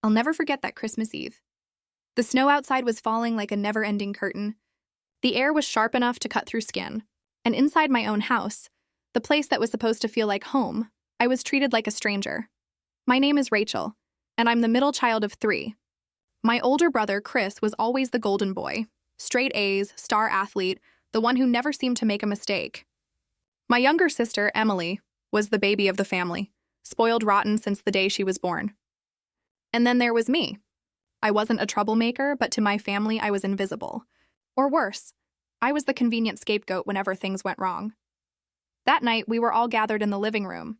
I'll never forget that Christmas Eve. The snow outside was falling like a never-ending curtain. The air was sharp enough to cut through skin. And inside my own house, the place that was supposed to feel like home, I was treated like a stranger. My name is Rachel, and I'm the middle child of 3. My older brother, Chris, was always the golden boy. Straight A's, star athlete, the one who never seemed to make a mistake. My younger sister, Emily, was the baby of the family, spoiled rotten since the day she was born. And then there was me. I wasn't a troublemaker, but to my family I was invisible. Or worse, I was the convenient scapegoat whenever things went wrong. That night, we were all gathered in the living room.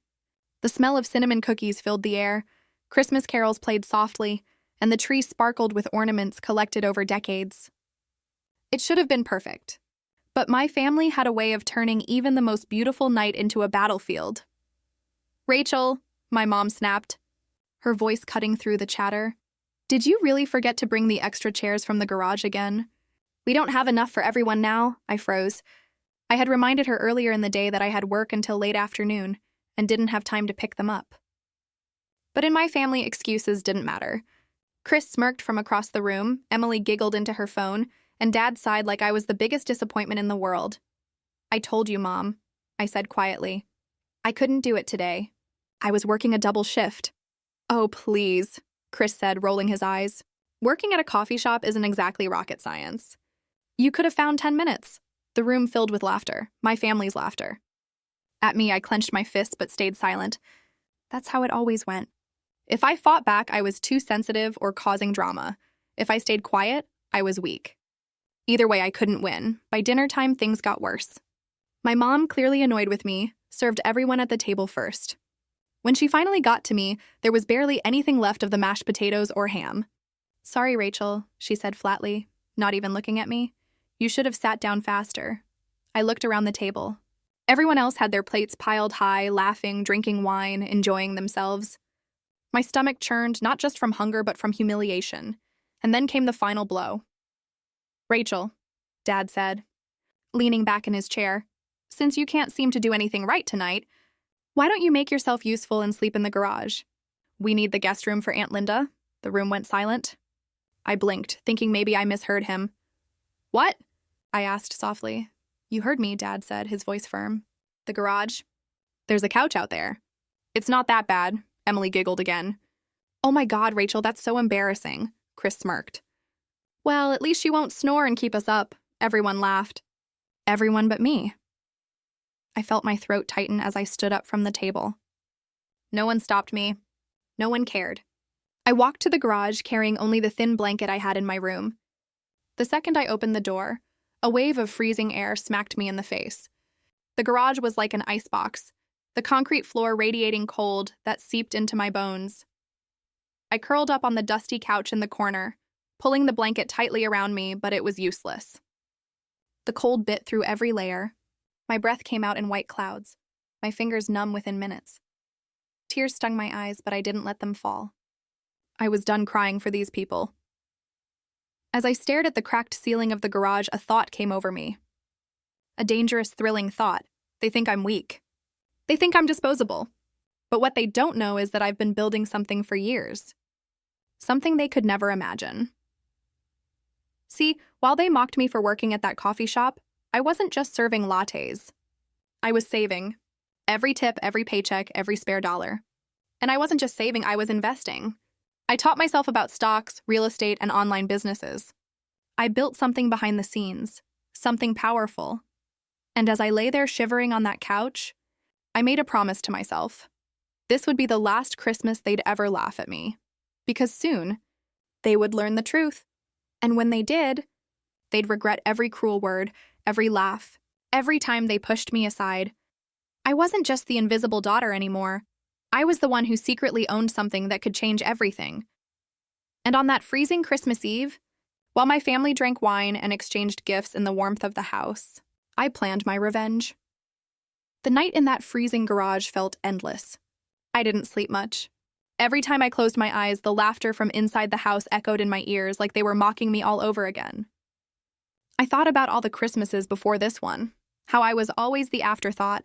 The smell of cinnamon cookies filled the air, Christmas carols played softly, and the tree sparkled with ornaments collected over decades. It should have been perfect. But my family had a way of turning even the most beautiful night into a battlefield. "Rachel," my mom snapped, her voice cutting through the chatter. "Did you really forget to bring the extra chairs from the garage again?" "We don't have enough for everyone now," I froze. I had reminded her earlier in the day that I had work until late afternoon and didn't have time to pick them up. But in my family, excuses didn't matter. Chris smirked from across the room, Emily giggled into her phone, and Dad sighed like I was the biggest disappointment in the world. "I told you, Mom," I said quietly. "I couldn't do it today. I was working a double shift." "Oh, please," Chris said, rolling his eyes. "Working at a coffee shop isn't exactly rocket science. You could have found 10 minutes. The room filled with laughter, my family's laughter. At me, I clenched my fists but stayed silent. That's how it always went. If I fought back, I was too sensitive or causing drama. If I stayed quiet, I was weak. Either way, I couldn't win. By dinner time, things got worse. My mom, clearly annoyed with me, served everyone at the table first. When she finally got to me, there was barely anything left of the mashed potatoes or ham. "Sorry, Rachel," she said flatly, not even looking at me. "You should have sat down faster." I looked around the table. Everyone else had their plates piled high, laughing, drinking wine, enjoying themselves. My stomach churned, not just from hunger but from humiliation. And then came the final blow. "Rachel," Dad said, leaning back in his chair, "since you can't seem to do anything right tonight, why don't you make yourself useful and sleep in the garage? We need the guest room for Aunt Linda." The room went silent. I blinked, thinking maybe I misheard him. "What?" I asked softly. "You heard me," Dad said, his voice firm. "The garage? There's a couch out there." "It's not that bad," Emily giggled again. "Oh my God, Rachel, that's so embarrassing," Chris smirked. "Well, at least she won't snore and keep us up," everyone laughed. Everyone but me. I felt my throat tighten as I stood up from the table. No one stopped me. No one cared. I walked to the garage carrying only the thin blanket I had in my room. The second I opened the door, a wave of freezing air smacked me in the face. The garage was like an icebox, the concrete floor radiating cold that seeped into my bones. I curled up on the dusty couch in the corner, pulling the blanket tightly around me, but it was useless. The cold bit through every layer. My breath came out in white clouds, my fingers numb within minutes. Tears stung my eyes, but I didn't let them fall. I was done crying for these people. As I stared at the cracked ceiling of the garage, a thought came over me. A dangerous, thrilling thought. They think I'm weak. They think I'm disposable. But what they don't know is that I've been building something for years. Something they could never imagine. See, while they mocked me for working at that coffee shop, I wasn't just serving lattes. I was saving. Every tip, every paycheck, every spare dollar. And I wasn't just saving, I was investing. I taught myself about stocks, real estate, and online businesses. I built something behind the scenes, something powerful. And as I lay there shivering on that couch, I made a promise to myself. This would be the last Christmas they'd ever laugh at me. Because soon, they would learn the truth. And when they did, they'd regret every cruel word, every laugh, every time they pushed me aside. I wasn't just the invisible daughter anymore. I was the one who secretly owned something that could change everything. And on that freezing Christmas Eve, while my family drank wine and exchanged gifts in the warmth of the house, I planned my revenge. The night in that freezing garage felt endless. I didn't sleep much. Every time I closed my eyes, the laughter from inside the house echoed in my ears like they were mocking me all over again. I thought about all the Christmases before this one, how I was always the afterthought,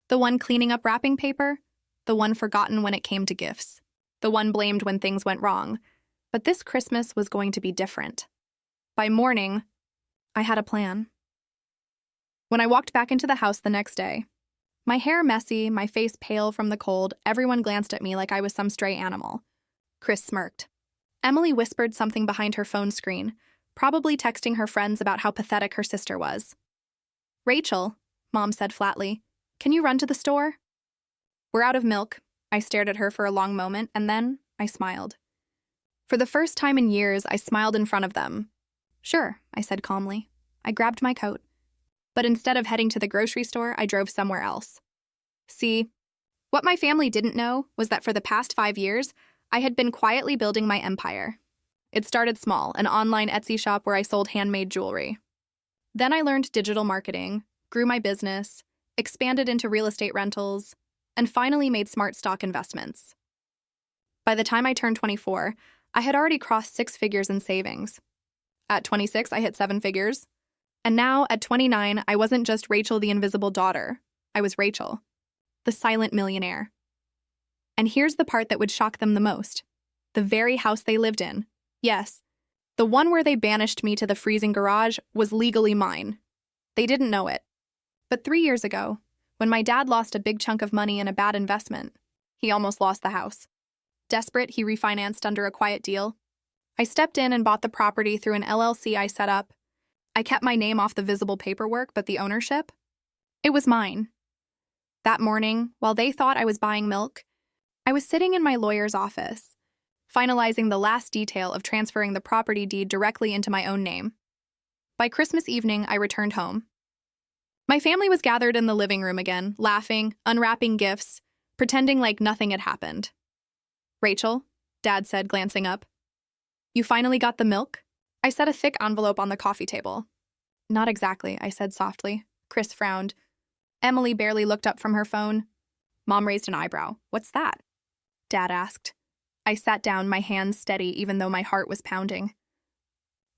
the one cleaning up wrapping paper, the one forgotten when it came to gifts, the one blamed when things went wrong, But this Christmas was going to be different. By morning, I had a plan. When I walked back into the house the next day, my hair messy, my face pale from the cold, everyone glanced at me like I was some stray animal. Chris smirked. Emily whispered something behind her phone screen, probably texting her friends about how pathetic her sister was. "Rachel," Mom said flatly, "can you run to the store?" "We're out of milk." I stared at her for a long moment, and then I smiled. For the first time in years, I smiled in front of them. "Sure," I said calmly. I grabbed my coat. But instead of heading to the grocery store, I drove somewhere else. See, what my family didn't know was that for the past 5 years, I had been quietly building my empire. It started small, an online Etsy shop where I sold handmade jewelry. Then I learned digital marketing, grew my business, expanded into real estate rentals, and finally made smart stock investments. By the time I turned 24, I had already crossed 6 figures in savings. At 26, I hit 7 figures. And now, at 29, I wasn't just Rachel the invisible daughter. I was Rachel, the silent millionaire. And here's the part that would shock them the most. The very house they lived in, yes, the one where they banished me to the freezing garage, was legally mine. They didn't know it. But 3 years ago, when my dad lost a big chunk of money in a bad investment, he almost lost the house. Desperate, he refinanced under a quiet deal. I stepped in and bought the property through an LLC I set up. I kept my name off the visible paperwork, but the ownership? It was mine. That morning, while they thought I was buying milk, I was sitting in my lawyer's office, finalizing the last detail of transferring the property deed directly into my own name. By Christmas evening, I returned home. My family was gathered in the living room again, laughing, unwrapping gifts, pretending like nothing had happened. "Rachel," Dad said, glancing up. "You finally got the milk?" I set a thick envelope on the coffee table. "Not exactly," I said softly. Chris frowned. Emily barely looked up from her phone. Mom raised an eyebrow. "What's that?" Dad asked. I sat down, my hands steady even though my heart was pounding.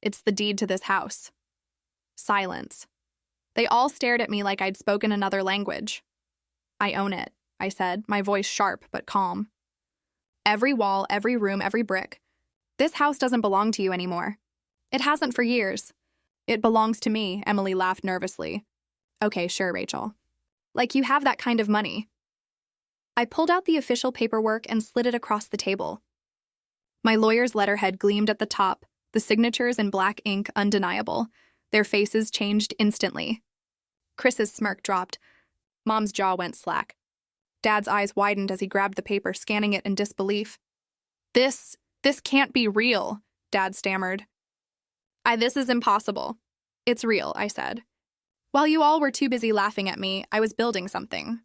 "It's the deed to this house." Silence. They all stared at me like I'd spoken another language. "I own it," I said, my voice sharp but calm. "Every wall, every room, every brick. This house doesn't belong to you anymore. It hasn't for years. It belongs to me," Emily laughed nervously. "Okay, sure, Rachel. Like you have that kind of money." I pulled out the official paperwork and slid it across the table. My lawyer's letterhead gleamed at the top, the signatures in black ink undeniable. Their faces changed instantly. Chris's smirk dropped. Mom's jaw went slack. Dad's eyes widened as he grabbed the paper, scanning it in disbelief. This can't be real," Dad stammered. This is impossible." "It's real," I said. "While you all were too busy laughing at me, I was building something.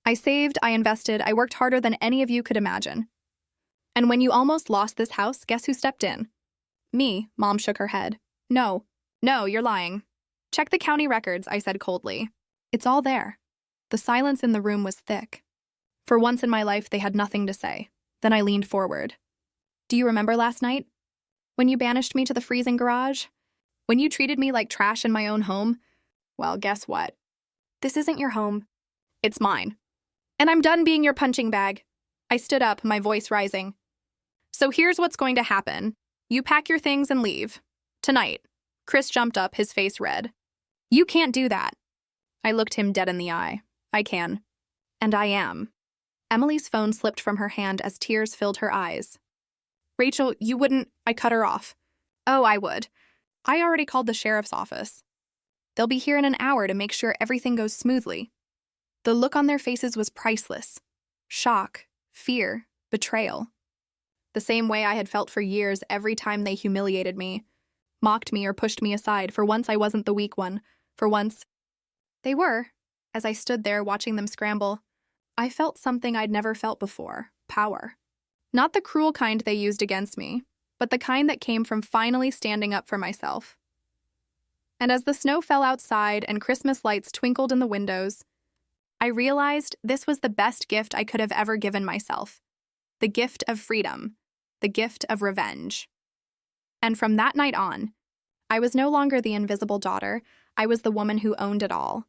I saved, I invested, I worked harder than any of you could imagine. And when you almost lost this house, guess who stepped in?" "Me," Mom shook her head. No, you're lying." "Check the county records," I said coldly. "It's all there." The silence in the room was thick. For once in my life, they had nothing to say. Then I leaned forward. "Do you remember last night? When you banished me to the freezing garage? When you treated me like trash in my own home? Well, guess what? This isn't your home. It's mine. And I'm done being your punching bag." I stood up, my voice rising. "So here's what's going to happen. You pack your things and leave. Tonight." Chris jumped up, his face red. "You can't do that." I looked him dead in the eye. "I can. And I am." Emily's phone slipped from her hand as tears filled her eyes. "Rachel, you wouldn't—" I cut her off. "Oh, I would. I already called the sheriff's office. They'll be here in an hour to make sure everything goes smoothly." The look on their faces was priceless. Shock, fear, betrayal. The same way I had felt for years every time they humiliated me, mocked me or pushed me aside. For once I wasn't the weak one. For once they were. As I stood there watching them scramble, I felt something I'd never felt before. Power. Not the cruel kind they used against me, but the kind that came from finally standing up for myself. And as the snow fell outside and Christmas lights twinkled in the windows, I realized this was the best gift I could have ever given myself. The gift of freedom. The gift of revenge. And from that night on, I was no longer the invisible daughter. I was the woman who owned it all.